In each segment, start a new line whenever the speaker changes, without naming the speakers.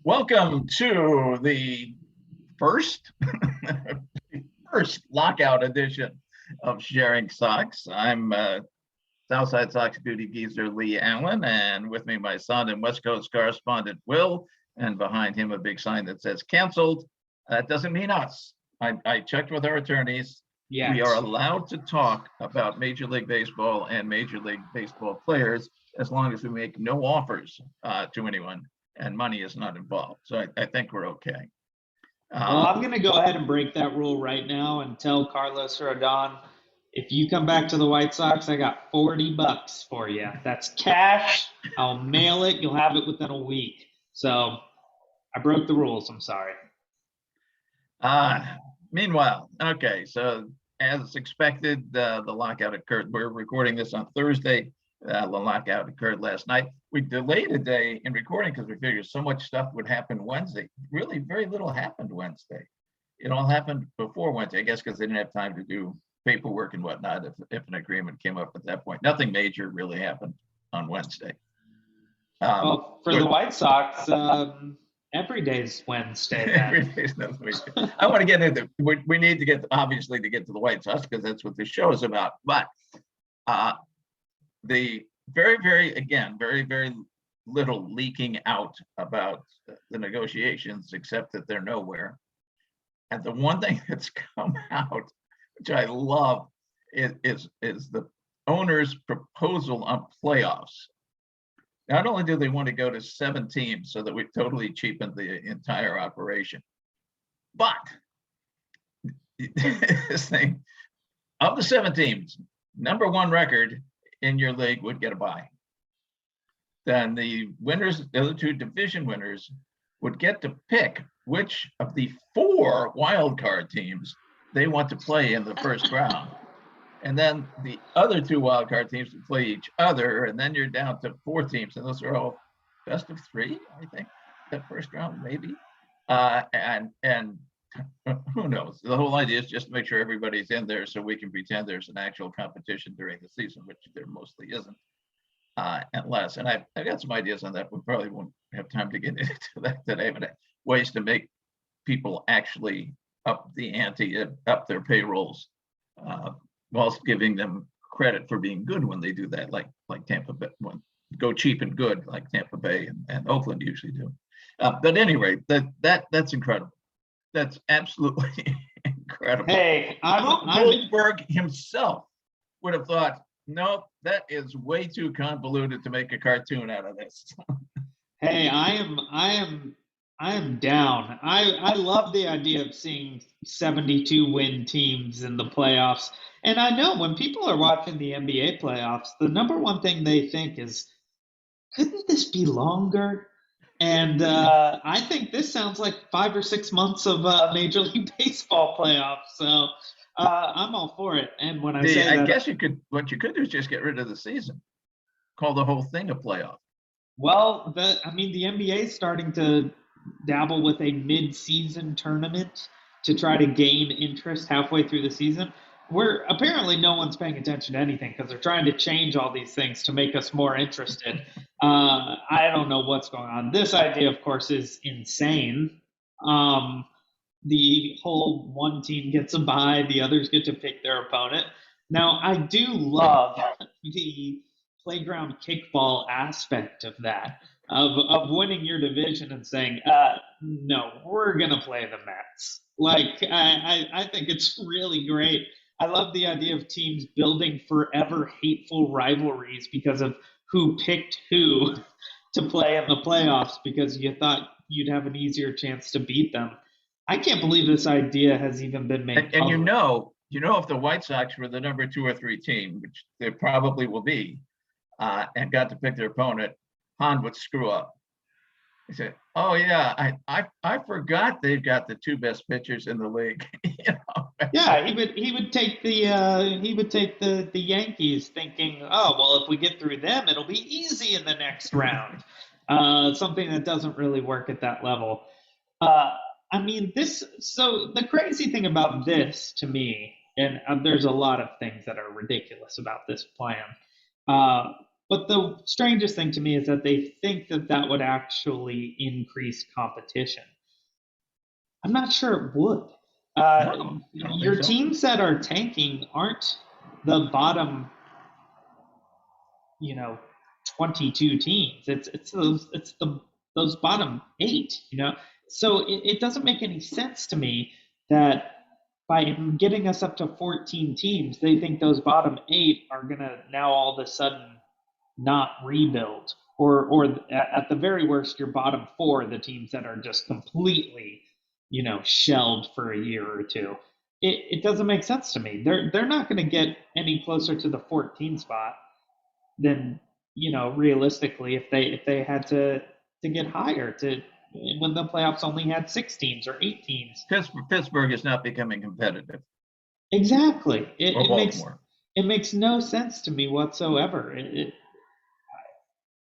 Welcome to the first first lockout edition of Sharing Sox. I'm Southside Sox duty geezer Leigh Allan, and with me my son and West Coast correspondent Will, and behind him a big sign that says canceled. That doesn't mean us. I checked with our attorneys.
Yes.
We are allowed to talk about Major League Baseball and Major League Baseball players as long as we make no offers to anyone and money is not involved. So I think we're okay.
Well, I'm going to go ahead and break that rule right now and tell Carlos Rodon, if you come back to the White Sox, I got $40 for you. That's cash. I'll mail it. You'll have it within a week. So I broke the rules. I'm sorry.
Meanwhile, okay, so as expected, the lockout occurred. We're recording this on Thursday. The lockout occurred last night. We delayed a day in recording because we figured so much stuff would happen Wednesday. Really, very little happened Wednesday. It all happened before Wednesday, I guess, because they didn't have time to do paperwork and whatnot if an agreement came up at that point. Nothing major really happened on Wednesday.
Well, for the White Sox, every day's Wednesday.
Every day's Wednesday. I want to get into. We need to get obviously to get to the White Sox because that's what this show is about. But the very little leaking out about the negotiations, except that they're nowhere. And the one thing that's come out, which I love, is the owner's proposal on playoffs. Not only do they want to go to 7 teams so that we totally cheapened the entire operation, but this thing, of the 7 teams, number 1 record in your league would get a bye. Then the winners, the other 2 division winners, would get to pick which of the 4 wild card teams they want to play in the first round. And then the other 2 wild card teams would play each other, and then you're down to 4 teams, and those are all best of 3, I think, that first round, maybe. And who knows? The whole idea is just to make sure everybody's in there so we can pretend there's an actual competition during the season, which there mostly isn't, unless, and I've got some ideas on that. We probably won't have time to get into that today, but ways to make people actually up the ante, up their payrolls, whilst giving them credit for being good when they do that, like Tampa Bay, go cheap and good, like Tampa Bay and Oakland usually do. But at any rate, that's incredible. That's absolutely incredible.
Hey,
Goldberg himself would have thought, nope, that is way too convoluted to make a cartoon out of this.
Hey, I am down. I love the idea of seeing 72 win teams in the playoffs. And I know when people are watching the NBA playoffs, the number one thing they think is, couldn't this be longer? And I think this sounds like 5 or 6 months of Major League Baseball playoffs. So I'm all for it. And when I
guess what you could do is just get rid of the season, call the whole thing a playoff.
Well, the NBA is starting to dabble with a mid-season tournament to try to gain interest halfway through the season. Where apparently no one's paying attention to anything because they're trying to change all these things to make us more interested. I don't know what's going on. This idea, of course, is insane. The whole one team gets a bye, the others get to pick their opponent. Now, I do love the playground kickball aspect of that, of winning your division and saying, no, we're going to play the Mets. Like, I think it's really great. I love the idea of teams building forever hateful rivalries because of who picked who to play in the playoffs because you thought you'd have an easier chance to beat them. I can't believe this idea has even been made.
And you know, if the White Sox were the number 2 or 3 team, which they probably will be, and got to pick their opponent, Hahn would screw up. He said, "Oh yeah, I forgot they've got the 2 best pitchers in the league."
Yeah, he would take the Yankees, thinking, "Oh well, if we get through them, it'll be easy in the next round." Something that doesn't really work at that level. So the crazy thing about this to me, and there's a lot of things that are ridiculous about this plan. But the strangest thing to me is that they think that that would actually increase competition. I'm not sure it would.
No, I don't think
Your
so.
teams that are tanking aren't the bottom, you know, 22 teams. It's those bottom eight. So it doesn't make any sense to me that by getting us up to 14 teams, they think those bottom eight are gonna now all of a sudden not rebuild, or at the very worst, your bottom four, the teams that are just completely, shelled for a year or two. It doesn't make sense to me. They're not going to get any closer to the 14 spot than realistically if they had to get higher to when the playoffs only had 6 teams or 8 teams.
Pittsburgh is not becoming competitive,
Exactly. It,
or
it makes
Baltimore.
it makes no sense to me whatsoever.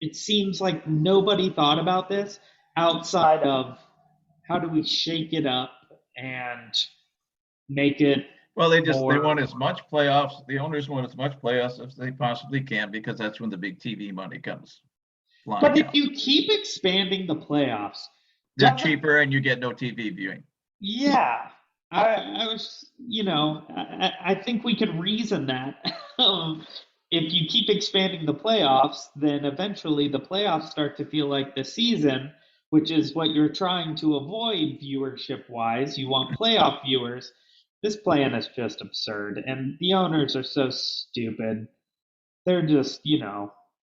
It seems like nobody thought about this outside of how do we shake it up and make it
Well, they
more.
want as much playoffs. The owners want as much playoffs as they possibly can because that's when the big TV money comes
But
flying
if
out.
you keep expanding the playoffs,
They're
doesn't
cheaper and you get no TV viewing.
yeah, I was, I think we could reason that. If you keep expanding the playoffs, then eventually the playoffs start to feel like the season, which is what you're trying to avoid viewership wise. You want playoff viewers. This plan is just absurd, and the owners are so stupid. They're just,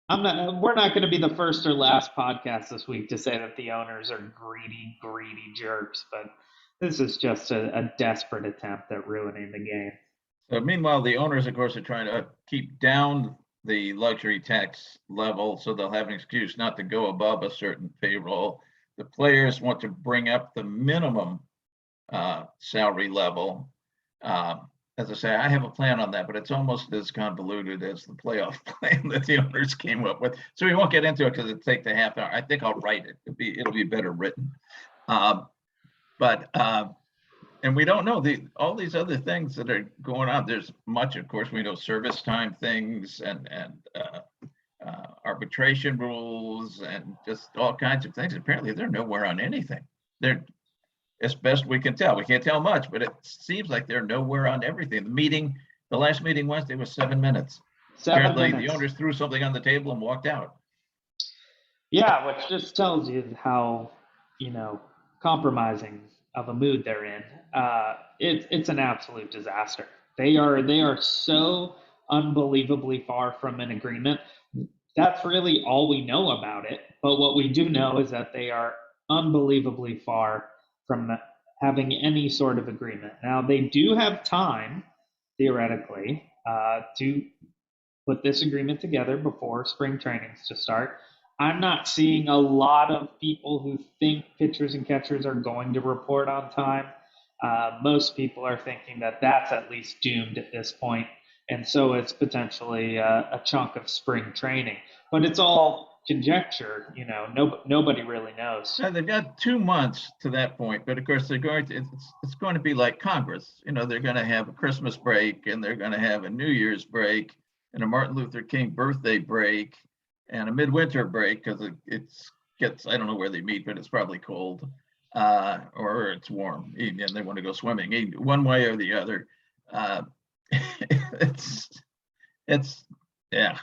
I'm not. We're not going to be the first or last podcast this week to say that the owners are greedy, greedy jerks. But this is just a desperate attempt at ruining the game.
So meanwhile, the owners, of course, are trying to keep down the luxury tax level so they'll have an excuse not to go above a certain payroll. The players want to bring up the minimum salary level. As I say, I have a plan on that, but it's almost as convoluted as the playoff plan that the owners came up with. So we won't get into it because it takes a half hour. I think I'll write it. It'll be better written. But and we don't know all these other things that are going on. There's much, of course, we know service time things and arbitration rules and just all kinds of things. Apparently, they're nowhere on anything. They're, as best we can tell, we can't tell much, but it seems like they're nowhere on everything. The last meeting Wednesday was 7 minutes. Apparently, the owners threw something on the table and walked out.
Yeah, which just tells you how, compromising of a mood they're in. It's an absolute disaster. They are so unbelievably far from an agreement. That's really all we know about it. But what we do know is that they are unbelievably far from having any sort of agreement. Now they do have time, theoretically, to put this agreement together before spring trainings to start. I'm not seeing a lot of people who think pitchers and catchers are going to report on time. Most people are thinking that that's at least doomed at this point, and so it's potentially a chunk of spring training. But it's all conjecture. Nobody really knows.
Now, they've got 2 months to that point, but of course it's going to be like Congress. They're going to have a Christmas break and they're going to have a New Year's break and a Martin Luther King birthday break and a midwinter break because it gets, I don't know where they meet, but it's probably cold or it's warm and they want to go swimming one way or the other. It's yeah.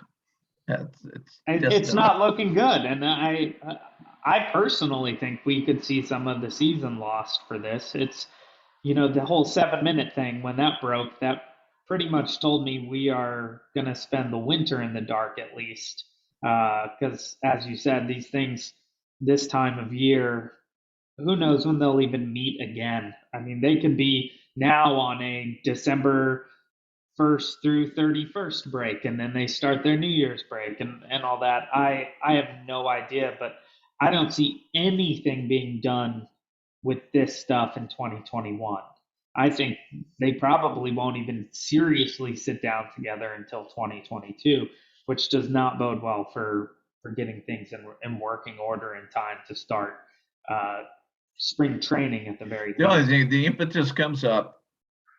It's not looking good, and I personally think we could see some of the season lost for this. It's the whole 7 minute thing when that broke, that pretty much told me we are going to spend the winter in the dark at least, because as you said, these things this time of year, who knows when they'll even meet again. I mean, they could be now on a December 1st through 31st break, and then they start their New Year's break and all that. I have no idea, but I don't see anything being done with this stuff in 2021. I think they probably won't even seriously sit down together until 2022, which does not bode well for getting things in working order in time to start uh, spring training at the very
The only
least.
thing, the impetus comes up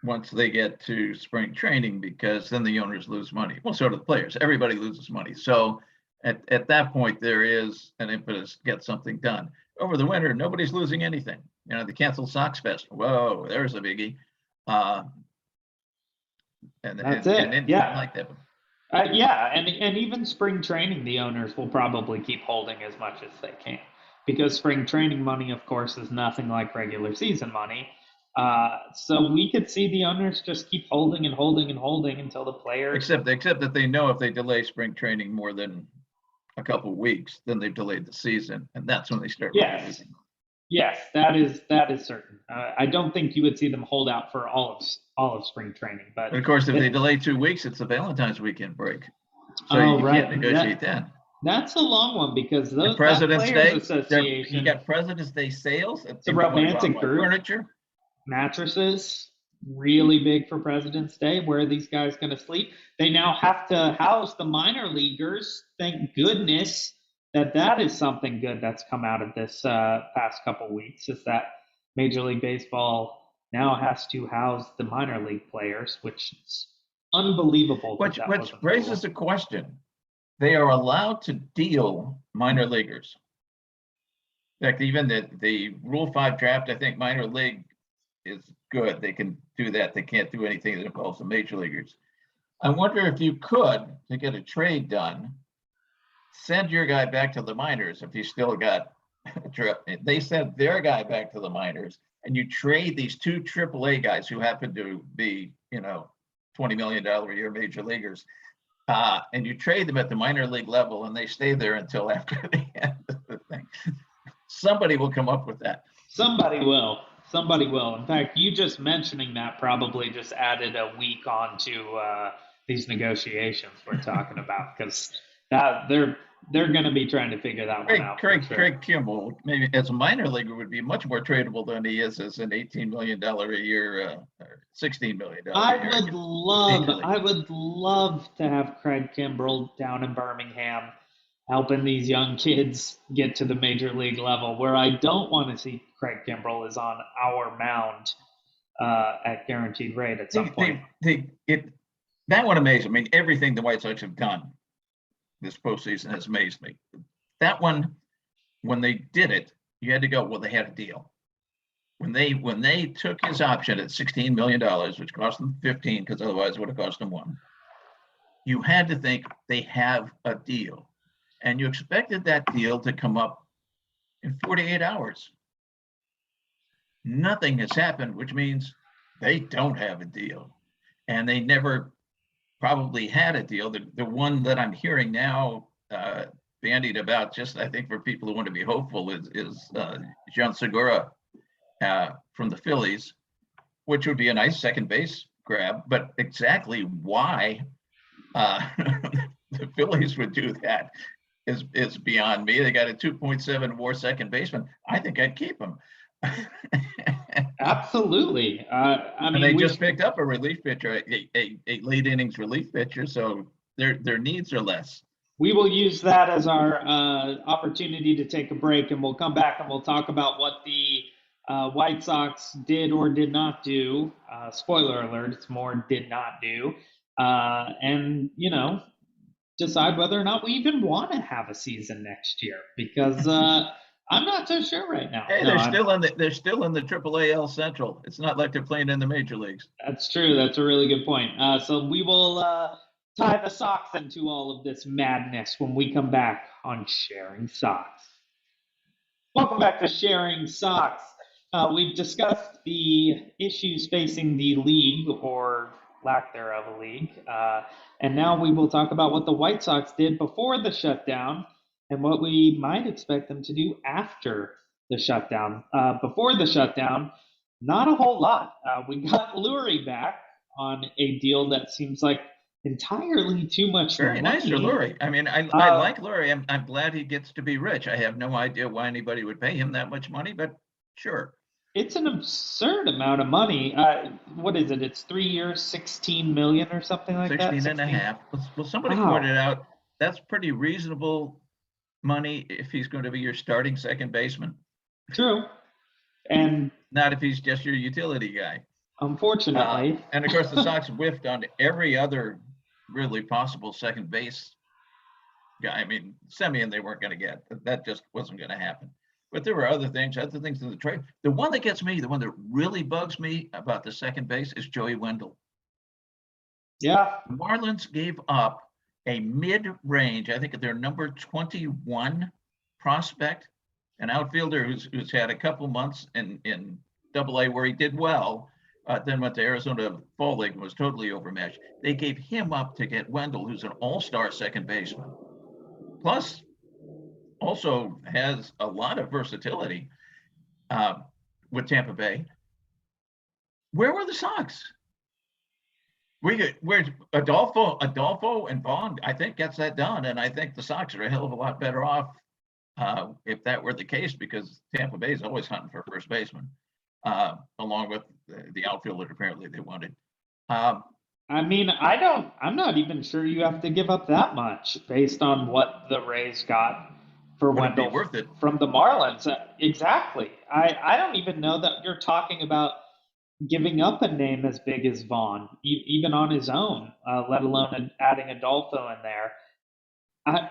once they get to spring training because then the owners lose money. Well, so do the players. Everybody loses money. So at that point, there is an impetus to get something done. Over the winter, nobody's losing anything. You know, the canceled Sox Fest. Whoa, there's a biggie. And
That's it.
And
Yeah.
like that.
Yeah, and even spring training, the owners will probably keep holding as much as they can, because spring training money, of course, is nothing like regular season money. So we could see the owners just keep holding and holding and holding until the players.
Except that they know if they delay spring training more than a couple of weeks, then they've delayed the season, and that's when they start.
Yes, yes, that is certain. I don't think you would see them hold out for all of spring training, but
of course, if they delay 2 weeks, it's the Valentine's weekend break, so you can't negotiate then.
That's a long one, because those
and President's Day
Association.
You got President's Day sales.
It's a romantic group.
Furniture, mattresses,
really big for President's Day. Where are these guys going to sleep? They now have to house the minor leaguers. Thank goodness that is something good that's come out of this past couple weeks, is that Major League Baseball now has to house the minor league players, which is unbelievable.
Which raises a question. They are allowed to deal minor leaguers. In fact, even the Rule 5 draft, I think minor league is good. They can do that. They can't do anything that involves the major leaguers. I wonder if you could, to get a trade done, send your guy back to the minors if you still got. They sent their guy back to the minors, and you trade these 2 AAA guys who happen to be, $20 million a year major leaguers, and you trade them at the minor league level, and they stay there until after the end of the thing. Somebody will come up with that.
Somebody will. In fact, you just mentioning that probably just added a week onto these negotiations we're talking about, because they're going to be trying to figure that one out.
Craig Kimball, maybe as a minor leaguer, would be much more tradable than he is as an $18 million a year, or $16 million a year.
I would love to have Craig Kimbrell down in Birmingham, helping these young kids get to the major league level. Where I don't want to see Craig Kimbrell is on our mound at guaranteed rate at some point.
That would amaze me. I mean, everything the White Sox have done this postseason has amazed me. That one, when they did it, you had to go, well, they had a deal. When they took his option at $16 million, which cost them 15, because otherwise it would have cost them 1, you had to think they have a deal. And you expected that deal to come up in 48 hours. Nothing has happened, which means they don't have a deal. And they never probably had a deal. The one that I'm hearing now bandied about, just I think for people who want to be hopeful, is John Segura from the Phillies, which would be a nice second base grab. But exactly why the Phillies would do that is beyond me. They got a 2.7 WAR second baseman. I think I'd keep him.
Absolutely. I mean,
they just picked up a relief pitcher, a late innings relief pitcher, so their needs are less.
We will use that as our opportunity to take a break, and we'll come back and we'll talk about what the White Sox did or did not do. Spoiler alert, it's more did not do. And, decide whether or not we even want to have a season next year, because I'm not so sure right now.
Hey, they're still in the AAA Central. It's not like they're playing in the major leagues.
That's true. That's a really good point. So we will tie the Sox into all of this madness when we come back on Sharing Sox. Welcome back to Sharing Sox. We've discussed the issues facing the league, or lack thereof a league, and now we will talk about what the White Sox did before the shutdown and what we might expect them to do after the shutdown. Before the shutdown, not a whole lot. We got Lurie back on a deal that seems like entirely too much
Very
money.
nice for Lurie. I mean, I like Lurie. I'm glad he gets to be rich. I have no idea why anybody would pay him that much money, but sure.
It's an absurd amount of money. What is it? It's 3 years, 16 million or something like
16
that.
16 and a half. Well, somebody pointed out that's pretty reasonable money if he's going to be your starting second baseman.
True. And
not if he's just your utility guy.
Unfortunately.
And of course, the Sox whiffed on every other really possible second base guy. I mean, Semien they weren't going to get. That just wasn't going to happen. But there were other things in the trade. The one that gets me, the one that really bugs me about the second base is Joey Wendell.
Yeah.
The Marlins gave up a mid-range, I think their number 21 prospect, an outfielder who's had a couple months in Double-A where he did well, then went to Arizona Fall League and was totally overmatched. They gave him up to get Wendell, who's an all-star second baseman. Plus, also has a lot of versatility with Tampa Bay. Where were the Sox? Where Adolfo and Vaughn, I think, gets that done, and I think the Sox are a hell of a lot better off if that were the case, because Tampa Bay is always hunting for first baseman, along with the outfield that apparently they wanted.
I mean, I'm not even sure you have to give up that much based on what the Rays got for
Would it be
Wendell
worth it?
from the Marlins. Exactly. I don't even know that you're talking about giving up a name as big as Vaughn, even on his own, let alone adding Adolfo in there. I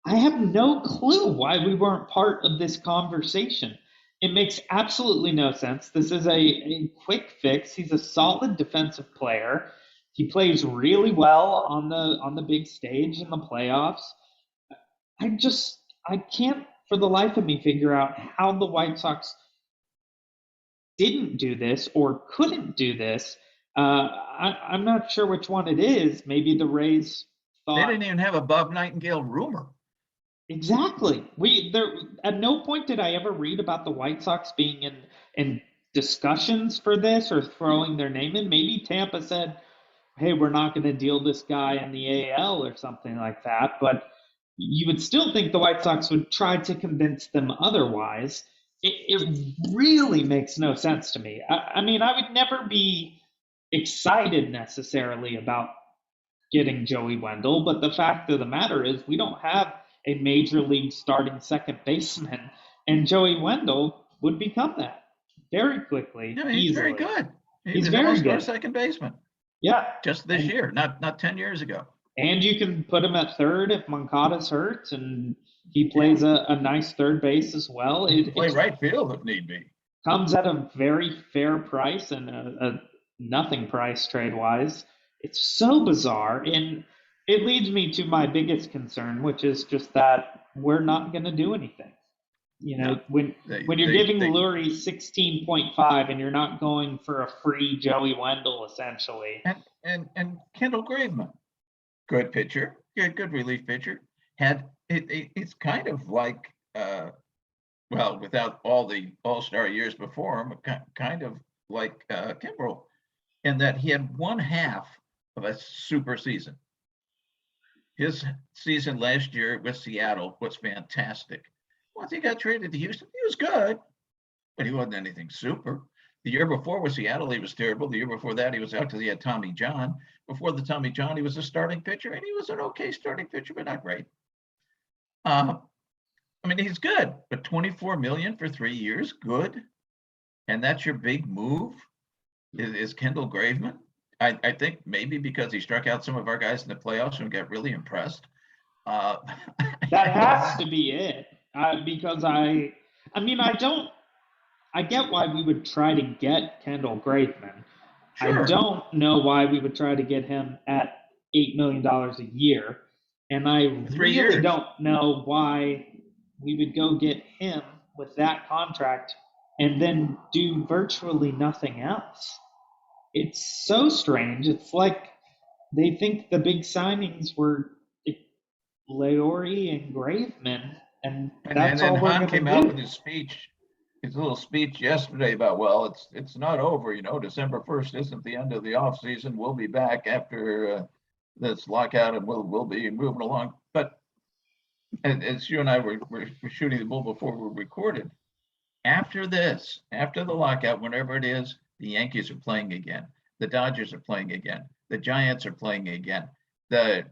I have no clue why we weren't part of this conversation. It makes absolutely no sense. This is a quick fix. He's a solid defensive player. He plays really well on the big stage in the playoffs. I can't for the life of me figure out how the White Sox didn't do this or couldn't do this. I'm not sure which one it is. Maybe the Rays
They
thought
didn't even have a Bob Nightingale rumor.
exactly. We there at no point did I ever read about the White Sox being in discussions for this or throwing their name in. Maybe Tampa said, "Hey, we're not going to deal this guy in the AL or something like that." But you would still think the White Sox would try to convince them otherwise. It really makes no sense to me. I mean, I would never be excited necessarily about getting Joey Wendell, but the fact of the matter is we don't have a major league starting second baseman, and Joey Wendell would become that very quickly,
Yeah, he's very
easily.
good. He
He's
was an
very
all-star
good.
second baseman
Yeah.
just this year, not 10 years ago.
And you can put him at third if Moncada's hurt, and he
Yeah,
plays a nice third base as well.
he can play
It
right field if need be.
comes at a very fair price and a nothing price trade wise. It's so bizarre, and it leads me to my biggest concern, which is just that we're not going to do anything. You
No,
know, when you're giving
they
Lurie 16.5 and you're not going for a free Joey Wendell, essentially.
and Kendall Graveman, good pitcher, good relief pitcher. It's kind of like well, without all the all-star years before him, kind of like Kimbrel, in that he had one half of a super season. His season last year with Seattle was fantastic. Once he got traded to Houston, he was good, but he wasn't anything super. The year before with Seattle, he was terrible. The year before that, he was out because he had Tommy John. Before the Tommy John, he was a starting pitcher, and he was an okay starting pitcher, but not great. I mean, he's good, but 24 million for 3 years, good. And that's your big move is Kendall Graveman. I think maybe because he struck out some of our guys in the playoffs and got really impressed. Uh,
That has to be it. Because I mean, I get why we would try to get Kendall Graveman. I
sure.
don't know why we would try to get him at $8 million a year. And I
3
really
years.
don't know why we would go get him with that contract and then do virtually nothing else. It's so strange. It's like they think the big signings were Leory and Graveman, and
And
that's
then
all we're
Hahn
gonna
came out with
do.
his little speech yesterday about, well, it's not over, December 1st isn't the end of the off season. We'll be back after this lockout, and we'll be moving along. But as you and I were shooting the bull before we recorded, after this, after the lockout, whenever it is, the Yankees are playing again. The Dodgers are playing again. The Giants are playing again. The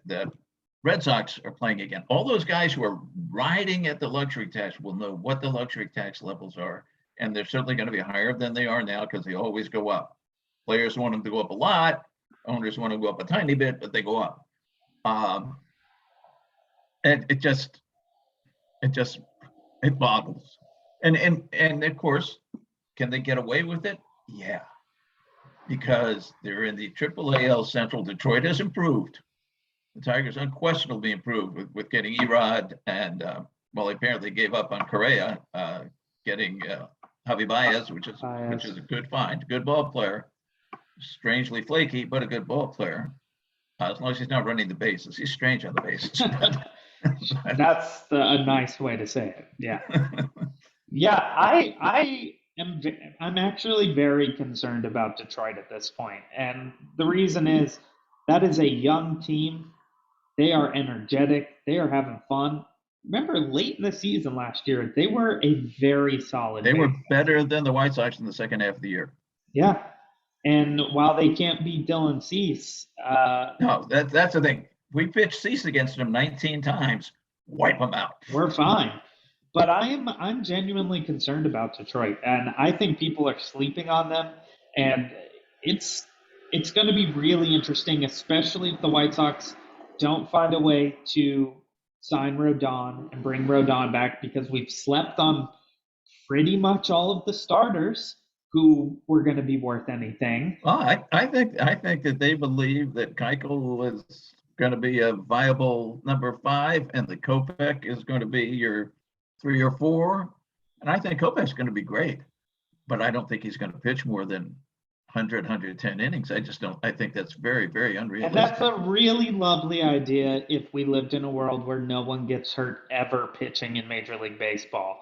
Red Sox are playing again. All those guys who are riding at the luxury tax will know what the luxury tax levels are. And they're certainly going to be higher than they are now because they always go up. Players want them to go up a lot. Owners want to go up a tiny bit, but they go up. And it boggles. And of course, can they get away with it? Yeah, because they're in the AAAL Central. Detroit has improved. The Tigers unquestionably improved with getting Erod and well, they apparently gave up on Correa, getting Javi Baez, which is a good find, good ball player, strangely flaky, but a good ball player. As long as he's not running the bases, he's strange on the bases.
That's a nice way to say it. Yeah. Yeah, I'm actually very concerned about Detroit at this point. And the reason is that is a young team. They are energetic. They are having fun. Remember late in the season last year, they were a very solid.
They were better than the White Sox in the second half of the year.
Yeah. And while they can't beat Dylan Cease,
no, that's the thing. We pitched Cease against them 19 times. Wipe them out.
We're fine. But I'm genuinely concerned about Detroit, and I think people are sleeping on them. And it's going to be really interesting, especially if the White Sox don't find a way to sign Rodon and bring Rodon back, because we've slept on pretty much all of the starters who were going to be worth anything.
Well, I think that they believe that Keuchel is going to be a viable number 5, and the Kopech is going to be your 3 or 4. And I think Kopech's going to be great, but I don't think he's going to pitch more than 100, 110 innings. I just don't. I think that's very, very unrealistic.
And that's a really lovely idea if we lived in a world where no one gets hurt ever pitching in Major League Baseball.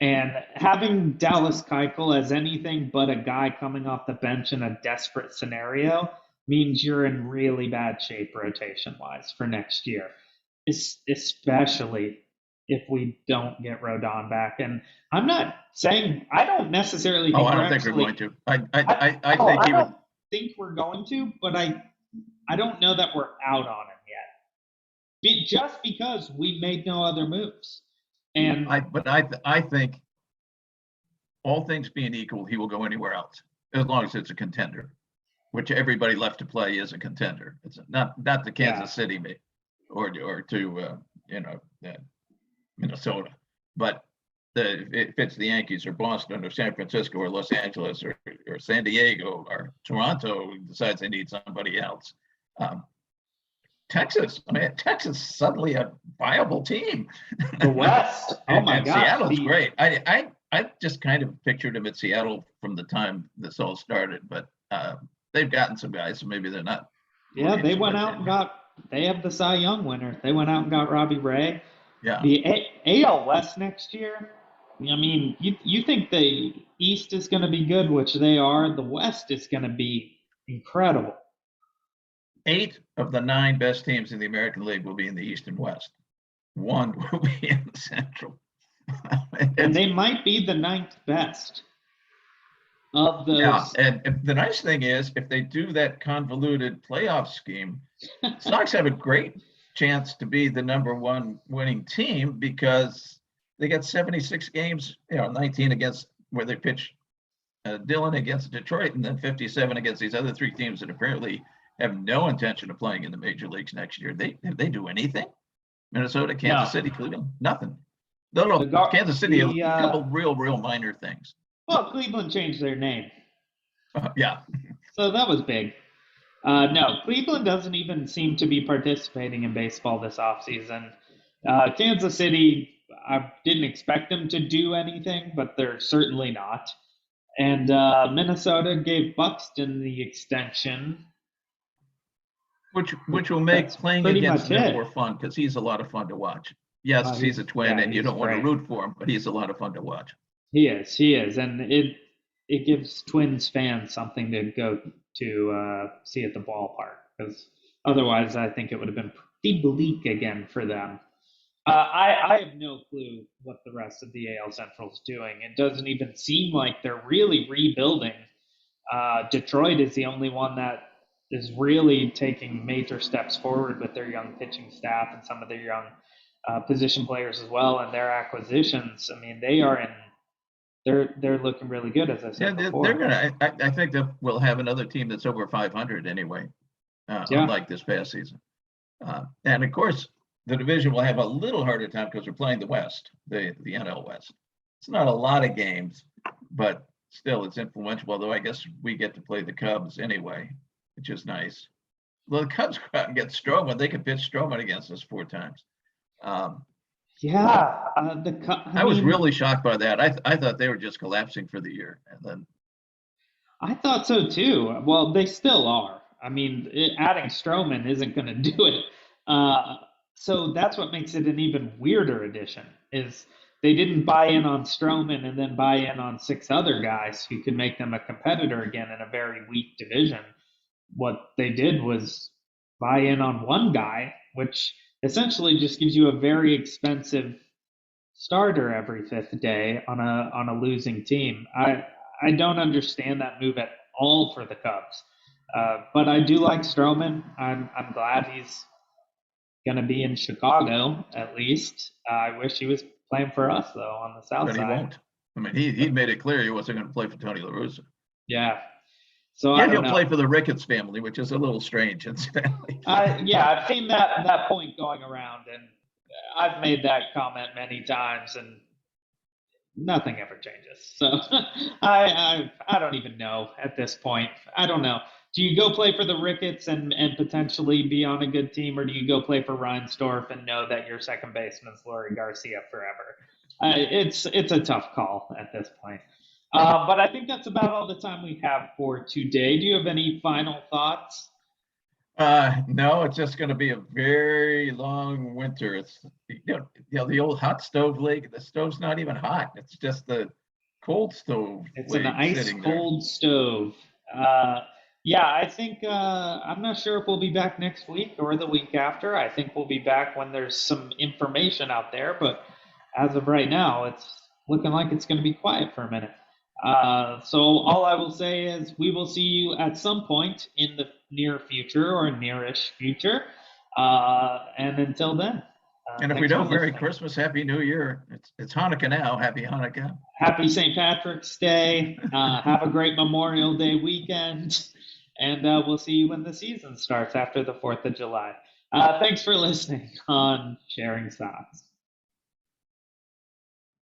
And having Dallas Keuchel as anything but a guy coming off the bench in a desperate scenario means you're in really bad shape rotation-wise for next year, especially if we don't get Rodon back. And I'm not saying I don't necessarily think
I don't think we're going to. I don't
think we're going to, but I don't know that we're out on him yet. Just because we made no other moves. And
I think all things being equal, he will go anywhere else as long as it's a contender, which everybody left to play is a contender. It's not the Kansas City or to Minnesota, but if it's the Yankees or Boston or San Francisco or Los Angeles or San Diego or Toronto decides they need somebody else. Texas suddenly a viable team.
The West, oh my God,
Seattle's great. I just kind of pictured him at Seattle from the time this all started, but they've gotten some guys, so maybe they're not.
Yeah, they went out and they have the Cy Young winner. They went out and got Robbie Ray.
Yeah.
The AL West next year, I mean, you think the East is going to be good, which they are. The West is going to be incredible.
8 of the 9 best teams in the American League will be in the East and West. 1 will be in the Central.
And they might be the 9th best of those.
Yeah, and the nice thing is, if they do that convoluted playoff scheme, Sox have a great chance to be the number 1 winning team, because they got 76 games, 19 against where they pitch Dylan against Detroit, and then 57 against these other 3 teams that apparently have no intention of playing in the major leagues next year. Have they do anything? Minnesota, Kansas City, Cleveland, nothing. No, Kansas City, a couple real minor things.
Well, Cleveland changed their name.
Yeah.
So that was big. No, Cleveland doesn't even seem to be participating in baseball this offseason. Kansas City, I didn't expect them to do anything, but they're certainly not. And Minnesota gave Buxton the extension.
Which will make playing against him more fun, because he's a lot of fun to watch. Yes, he's a Twin, and you don't want to root for him, but he's a lot of fun to watch.
He is, and it gives Twins fans something to go to see at the ballpark, because otherwise I think it would have been pretty bleak again for them. I have no clue what the rest of the AL Central is doing. It doesn't even seem like they're really rebuilding. Detroit is the only one that is really taking major steps forward with their young pitching staff and some of their young position players as well, and their acquisitions. I mean, they're looking really good, as I said before.
They're gonna. I think that we'll have another team that's over 500 anyway, unlike this past season. And of course, the division will have a little harder time because we're playing the West, the NL West. It's not a lot of games, but still it's influential. Although I guess we get to play the Cubs anyway, which is nice. Well, the Cubs go out and get Stroman. They could pitch Stroman against us 4 times.
Yeah,
I was really shocked by that. I thought they were just collapsing for the year, and then
I thought so too. Well, they still are. I mean, adding Stroman isn't going to do it. So that's what makes it an even weirder addition. Is they didn't buy in on Stroman and then buy in on 6 other guys who could make them a competitor again in a very weak division. What they did was buy in on one guy, which essentially just gives you a very expensive starter every 5th day on a losing team. I don't understand that move at all for the Cubs, but I do like Stroman. I'm glad he's going to be in Chicago at least. I wish he was playing for us though on the South
but
side.
he won't. I mean, he made it clear he wasn't going to play for Tony La Russa.
Yeah. So
Yeah,
I don't
he'll
know.
play for the Ricketts family, which is a little strange, incidentally.
Yeah, I've seen that point going around, and I've made that comment many times, and nothing ever changes. So I don't even know at this point. I don't know. Do you go play for the Ricketts and potentially be on a good team, or do you go play for Reinsdorf and know that your second baseman's Leury Garcia forever? It's a tough call at this point. But I think that's about all the time we have for today. Do you have any final thoughts?
No, it's just going to be a very long winter. It's the old hot stove league. The stove's not even hot. It's just the cold stove.
It's an
league
ice
sitting there.
cold stove. Yeah, I think I'm not sure if we'll be back next week or the week after. I think we'll be back when there's some information out there. But as of right now, it's looking like it's going to be quiet for a minute. So all I will say is we will see you at some point in the near future or nearish future. And until then.
And if we don't, Merry Christmas, Happy New Year. It's Hanukkah now. Happy Hanukkah.
Happy St. Patrick's Day. Have a great Memorial Day weekend. And we'll see you when the season starts after the 4th of July. Thanks for listening on Sharing Sox.